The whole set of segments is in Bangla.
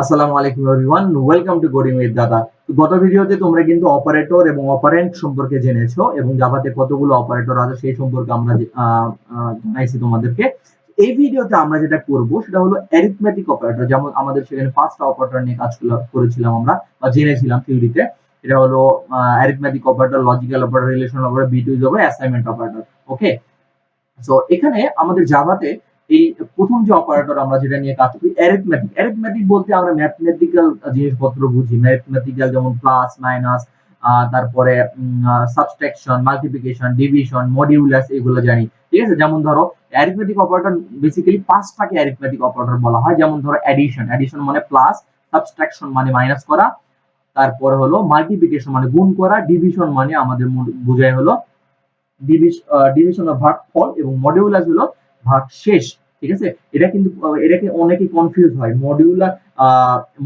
আসসালামু আলাইকুম everyone, welcome to coding with দাদা। গত ভিডিওতে তোমরা কিন্তু অপারেটর এবং অপারেন্ট সম্পর্কে জেনেছো এবং জাভাতে কতগুলো অপারেটর আছে সেই সম্পর্কে আমরা জানাইছি তোমাদেরকে। এই ভিডিওতে আমরা যেটা করব সেটা হলো অ্যারিথমেটিক অপারেটর। যেমন আমাদের সেখানে পাঁচটা অপারেটর নিয়ে কাজ করেছিলাম আমরা বা জেনেছিলাম থিওরিতে। এটা হলো arithmetic operator, logical operator, relational operator, bitwise operator, assignment operator. Okay, so এখানে আমাদের জাভাতে এই প্রথম যে অপারেটর আমরা যেটা নিয়ে কাজ করি অ্যারিথমেটিক। অ্যারিথমেটিক বলতে আমরা ম্যাথমেটিক্যাল জিনিসপত্র বুঝি। ম্যাথমেটিক্যাল যেমন প্লাস মাইনাস, তারপরে সাবট্রাকশন, মাল্টিপ্লিকেশন, ডিভিশন, মডিউলাস, এগুলো জানি। ঠিক আছে, যেমন ধরো অ্যারিথমেটিক অপারেটর বেসিক্যালি পাঁচটাকে অ্যারিথমেটিক অপারেটর বলা হয়। যেমন ধরো অ্যাডিশন, অ্যাডিশন মানে প্লাস, সাবট্রাকশন মানে মাইনাস করা, তারপরে হলো মাল্টিপ্লিকেশন মানে গুণ করা, ডিভিশন মানে আমাদের বোঝায় হলো ডিভিশন বা ভাগফল, এবং মডিউলাস হলো ভাগশেষ। ঠিক আছে, এটা কিন্তু এটাকে অনেকে কনফিউজ হয়।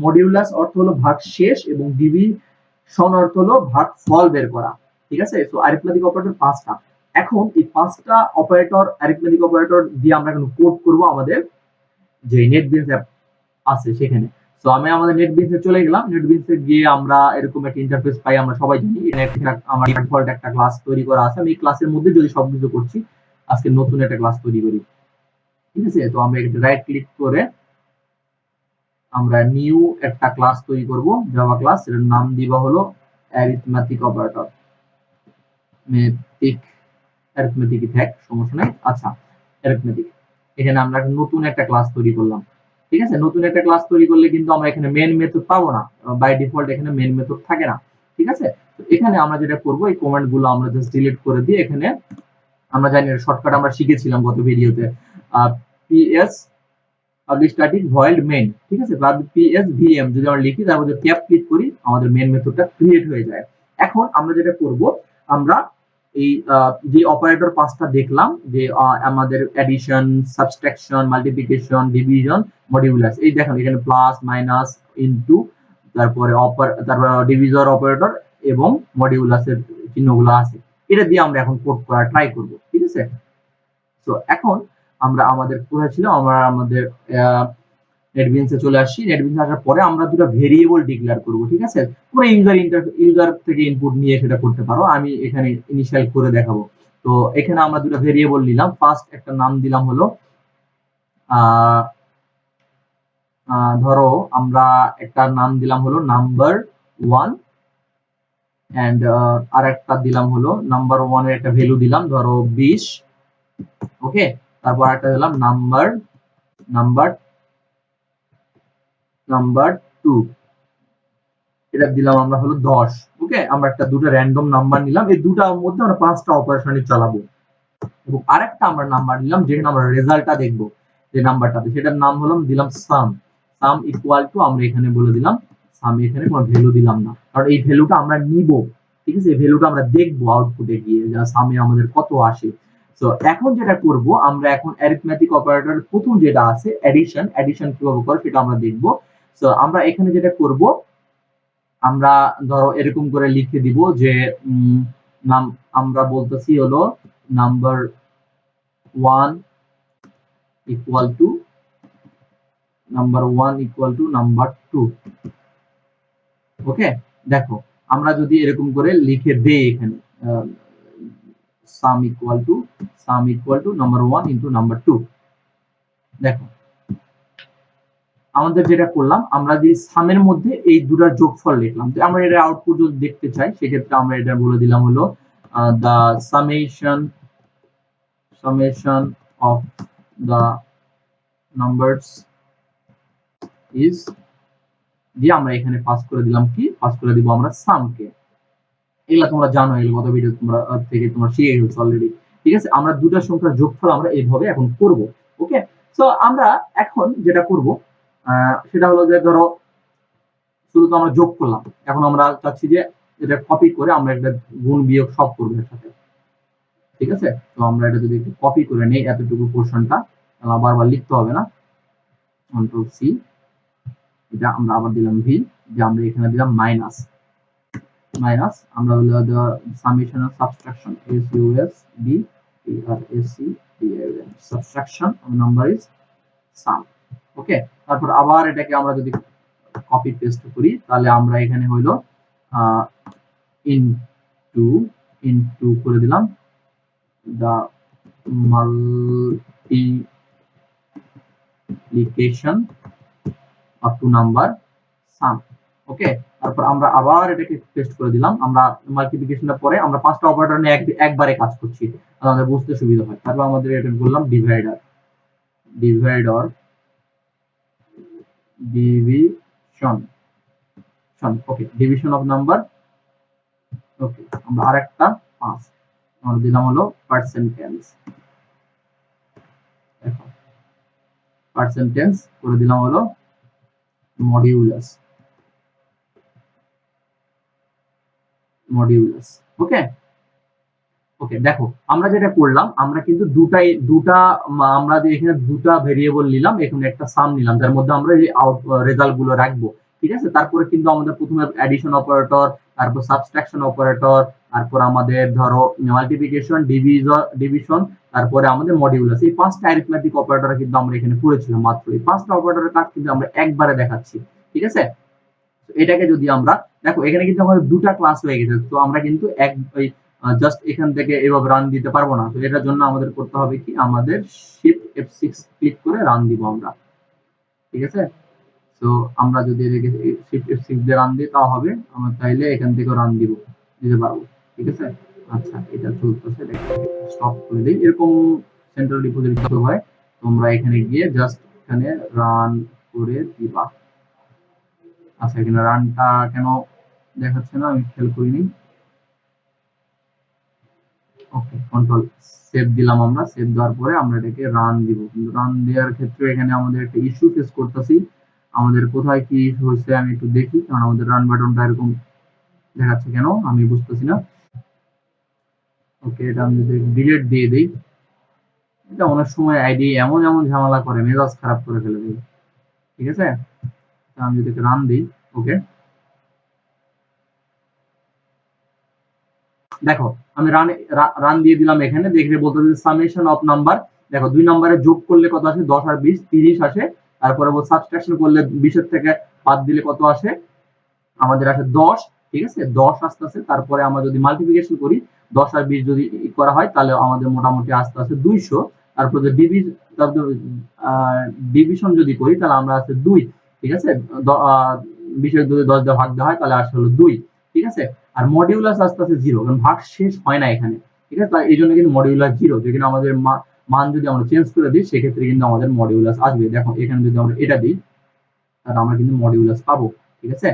মডিউলাস অর্থ হলো ভাগশেষ এবং ডিভিশন অর্থ হলো ভাগফল বের করা। ঠিক আছে, তো অ্যারিথমেটিক অপারেটর পাঁচটা। এখন এই পাঁচটা অপারেটর, অ্যারিথমেটিক অপারেটর দিয়ে আমরা এখন কোড করব আমাদের যে নেটবিনস অ্যাপ আছে সেখানে। তো আমি আমাদের নেটবিনসে চলে গেলাম। নেটবিনসে গিয়ে আমরা এরকম একটা ইন্টারফেস পাই। আমরা সবাই জানি এখানে আমার ডিফল্ট একটা ক্লাস তৈরি করা আছে। আমি এই ক্লাসের মধ্যে যদি সবকিছু করছি, আজকে নতুন একটা ক্লাস তৈরি করি। ঠিক আছে, তো আমরা একটু রাইট ক্লিক করে আমরা নিউ একটা ক্লাস তৈরি করব, জাভা ক্লাস। এর নাম দিবা হলো অ্যারিথমেটিক অপারেটর। মেথিক, অ্যারিথমেটিকই থাক, সমস্যা নাই। আচ্ছা, অ্যারিথমেটিক। এখানে আমরা নতুন একটা ক্লাস তৈরি করলাম। ঠিক আছে, নতুন একটা ক্লাস তৈরি করলে কিন্তু আমরা এখানে মেন মেথড পাবো না। বাই ডিফল্ট এখানে মেন মেথড থাকে না। ঠিক আছে, তো এখানে আমরা যেটা করব, এই কমান্ড গুলো আমরা জাস্ট ডিলিট করে দিয়ে এখানে আমরা জানি শর্টকাট আমরা শিখেছিলাম গত ভিডিওতে, PS public static void main. ঠিক আছে, বা পিএস ভিএম যদি আমরা লিখি, তারপর যদি ট্যাব ক্লিক করি, আমাদের মেইন মেথডটা ক্রিয়েট হয়ে যায়। এখন আমরা যেটা করব, আমরা এই যে অপারেটর পাঁচটা দেখলাম, যে আমাদের addition, subtraction, multiplication, division, modulus, এই দেখেন এখানে প্লাস মাইনাস ইনটু, তারপরে তারপর ডিভিজর অপারেটর এবং মডিউলাসের চিহ্নগুলো আছে। এটা দিয়ে আমরা এখন কোড করা ট্রাই করব। ঠিক আছে, তো এখন আমরা আমাদের কোথায় ছিল, আমরা আমাদের নেটবিনসে চলে আসছি। নেটবিনসে আসার পরে আমরা দুটো ভেরিয়েবল ডিক্লেয়ার করব। ঠিক আছে, কোনো ইউজার থেকে ইনপুট নিয়ে সেটা করতে পারো। আমি এখানে ইনিশিয়াল করে দেখাবো। তো এখানে আমরা দুটো ভেরিয়েবল নিলাম। ফার্স্ট একটা নাম দিলাম হলো ধরো আমরা একটা নাম দিলাম হলো নাম্বার 1, এন্ড আর একটা দিলাম হলো নাম্বার 1 এর একটা ভ্যালু দিলাম ধরো 20। ওকে, তারপর একটা দিলাম নাম্বার নাম্বার নাম্বার 2, এটা দিলাম আমরা হলো 10। ওকে, আমরা একটা দুটো র্যান্ডম নাম্বার নিলাম। এই দুটার মধ্যে আমরা পাঁচটা অপারেশন চালাবো, এবং আরেকটা আমরা নাম্বার নিলাম যেখানে আমরা রেজাল্টটা দেখবো, যে নাম্বারটাতে, সেটার নাম হলো দিলাম সাম। সাম ইকুয়াল টু, আমরা এখানে বলে দিলাম সাম। এখানে কোনো ভ্যালু দিলাম না, কারণ এই ভ্যালুটা আমরা নিব। ঠিক আছে, এই ভ্যালুটা আমরা দেখবো আউটপুটে গিয়ে সামে আমাদের কত আসে। তো এখন যেটা করব, আমরা এখন অ্যারিথমেটিক অপারেটর প্রথম যেটা আছে অ্যাডিশন, অ্যাডিশন কিভাবে করে সেটা আমরা দেখবো। তো আমরা এখানে যেটা করব, আমরা ধরো এরকম করে লিখে দিব যে নাম, আমরা বলতেছি হলো নাম্বার 1 ইকুয়াল টু নাম্বার 2। ওকে, দেখো আমরা যদি এরকম করে লিখে দেই এখানে সাম equal to number 1 into number 2, দেখো আমাদের যেটা করলাম, আমরা যে সামের মধ্যে এই দুটার যোগফল লিখলাম। তো আমরা এটা আউটপুট যদি দেখতে চাই, সেক্ষেত্রে আমরা এটা বলে দিলাম হলো the summation of the numbers is, দিয়ে আমরা এখানে পাস করে দিলাম, কি পাস করে দিব আমরা সামকে। এগুলা তোমরা জানো, এগুলো কত ভিডিও তোমরা থেকে তোমরা শিখে গেছো অলরেডি। ঠিক আছে, আমরা দুটা সংখ্যার যোগফল আমরা এইভাবে এখন করব। ওকে, তো আমরা এখন যেটা করব সেটা হলো যে ধরো শুধু তো আমরা যোগ করলাম, এখন আমরা চাচ্ছি যে এটা কপি করে আমরা একটা গুণ বিয়োগ সব করবো এর সাথে। ঠিক আছে, তো আমরা এটা যদি একটু কপি করে নেই, এতটুকু পোর্শনটা বারবার লিখতে হবে না। কন্ট্রোল সি, এটা আমরা আবার দিলাম ভি, যে আমরা এখানে দিলাম মাইনাস। আমরা হলো summation of subtraction, S U S B T R S C D A N, subtraction number is sum. Okay, তারপর আবার এটাকে আমরা যদি কপি পেস্ট করি, তাহলে আমরা এখানে হইলো ইনটু ইনটু করে দিলাম the multiplication of two number sum। ওকে, তারপর আমরা আবার এটাকে পেস্ট করে দিলাম। আমরা মাল্টিপ্লিকেশনের পরে আমরা পাঁচটা অপারেটর নিয়ে একবারে কাজ করছি, আমাদের বুঝতে সুবিধা হয়। তারপর আমাদের এটা বললাম divider, divider division, okay, division of number. Okay, আমরা আরেকটা 5 আমরা দিলাম হলো পার্সেন্টেজ, দেখো পার্সেন্টেজ করে দিলাম হলো মডিউলাস, মডিউলাস। ওকে ওকে, দেখো আমরা যেটা করলাম, আমরা কিন্তু আমরা এখানে দুটা ভেরিয়েবল নিলাম, এখানে একটা সাম নিলাম, যার মধ্যে আমরা এই রেজাল্ট গুলো রাখবো। ঠিক আছে, তারপরে কিন্তু আমাদের প্রথমে অ্যাডিশন অপারেটর, তারপর সাবট্রাকশন অপারেটর, তারপর আমাদের ধরো মাল্টিপ্লিকেশন, ডিভিশন, তারপরে আমাদের মডিউলাস, এই পাঁচটা অ্যারিথমেটিক অপারেটর কিন্তু আমরা এখানে পড়েছিলাম। মাত্র এই পাঁচটা অপারেটরের কাজ কিন্তু আমরা একবারে দেখাচ্ছি। ঠিক আছে, এটাকে যদি আমরা দেখো, এখানে কিন্তু আমাদের দুটা ক্লাস হয়ে গেছে, তো আমরা কিন্তু জাস্ট এখান থেকে এভাবে রান দিতে পারবো না। তো এটার জন্য আমাদের করতে হবে কি, আমাদের শিফট F6 ক্লিক করে রান দিব আমরা। ঠিক আছে, তো আমরা যদি এদিকে শিফট F6 দিয়ে রান দিই তাও হবে, আমরা চাইলে এখান থেকে রান দিতে পারবো। ঠিক আছে, আচ্ছা এটা চলতেছে, স্টপ করে দিই। এরকম সেন্ট্রাল রিপোজিটরি হয়, তোমরা এখানে গিয়ে জাস্ট এখানে রান করে দিবা। আচ্ছা, এখানে রানটা কেন দেখাচ্ছে না আমি খেয়াল করিনি। ওকে, কন্ট্রোল সেভ দিলাম, আমরা সেভ দেওয়ার পরে আমরা এটাকে রান দিব। কিন্তু রান দেওয়ার ক্ষেত্রে এখানে আমাদের একটা ইস্যু ফেস করতেছি। আমাদের কোথায় কি ইস্যু হচ্ছে আমি একটু দেখি, কারণ আমাদের রান বাটনটা এরকম দেখাচ্ছে কেন আমি বুঝতেছি না। ওকে, এটা আমি যদি ডিলিট দিয়ে দিই, এটা অনেক সময় আইডি এমন এমন ঝামেলা করে, মেজাজ খারাপ করে ফেলে দেয়। ঠিক আছে, আমি যদি রান দিই, ওকে দেখো আমি রান দিয়ে দিলাম। এখানে দেখলে বলতে সামেশন অফ নাম্বার, দেখো 2 নম্বরে যোগ করলে কত আসে, 10 আর 20 30 আসে। তারপরে সাবট্রাকশন করলে 20 এর থেকে বাদ দিলে কত আসে, আমাদের আসে 10। ঠিক আছে, 10 আসতেছে। তারপরে আমরা যদি মাল্টিপ্লিকেশন করি, 10 আর 20 যদি করা হয়, তাহলে আমাদের মোটামুটি আসতে আসে 200। তারপর ডিভিশন যদি করি, তাহলে আমরা আছে 2। ঠিক আছে, 20 এর যদি 10 দিয়ে ভাগ দেওয়া হয়, তাহলে আসে হলো 2। ঠিক আছে, আর মডিউলাস আসতে আসে 0, কারণ ভাগ শেষ হয় না এখানে। ঠিক আছে, তাই এই জন্য কিন্তু মডিউলাস 0, যেখানে আমাদের মান যদি আমরা চেঞ্জ করে দিই, সেক্ষেত্রে কিন্তু আমাদের মডিউলাস আসবে। দেখো এখানে যদি আমরা এটা দিই, তাহলে আমরা কিন্তু মডিউলাস পাবো। ঠিক আছে,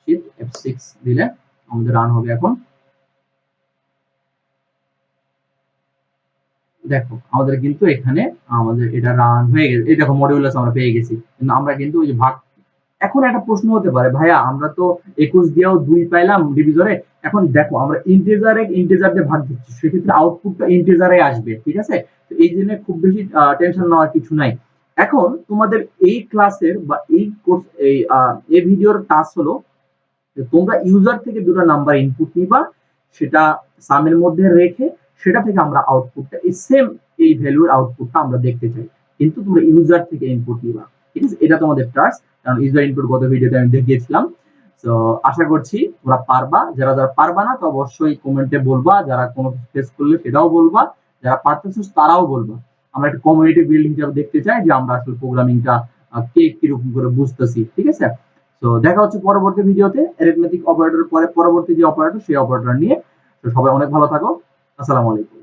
শিফট F6 দিলে আমাদের রান হবে। এখন দেখো আমাদের কিন্তু এখানে আমাদের এটা রান হয়ে গেছে, এই দেখো মডিউলাস আমরা পেয়ে গেছি। কিন্তু আমরা কিন্তু ওই যে ভাগ, এখন একটা প্রশ্ন হতে পারে, ভাইয়া আমরা তো 21 দিয়েও 2 পাইলাম ডিভিজনে, এখন দেখো আমরা ইন্টিজার দিয়ে ভাগ দিচ্ছি, সেক্ষেত্রে আউটপুটটা ইন্টিজারে আসবে। ঠিক আছে, তো এই জন্য খুব বেশি টেনশন নেওয়ার কিছু নাই। এখন তোমাদের এই ক্লাসের বা এই কোর্স এই ভিডিওর টাস্ক হলো, তোমরা ইউজার থেকে দুটো নাম্বার ইনপুট নিবা, সেটা সামের মধ্যে রেখে সেটা থেকে আমরা আউটপুটটা এই সেম এই ভ্যালুর আউটপুটটা আমরা দেখতে চাই, কিন্তু তোমরা ইউজার থেকে ইনপুট নিবা। ঠিক আছে, এটা তোমাদের টাস্ক, কারণ ইউজার ইনপুট গত ভিডিওতে আমি দেখিয়েছিলাম। তো আশা করছি তোমরা পারবা। যারা যারা পারবা না, তো অবশ্যই কমেন্টে বলবা, যারা কোনো ফেস করলে সেটাও বলবা, যারা পারতেছো তারাও বলবা। আমরা একটা কমিউনিটি বিল্ডিং হিসাবে দেখতে চাই যে আমরা আসলে প্রোগ্রামিংটা কে কিরকম করে বুঝতেছি। ঠিক আছে, তো দেখা হচ্ছে পরবর্তী ভিডিওতে অ্যারিথমেটিক অপারেটর পরে পরবর্তী যে অপারেটর সেই অপারেটর নিয়ে। তো সবাই অনেক ভালো থাকো, আসসালামু আলাইকুম।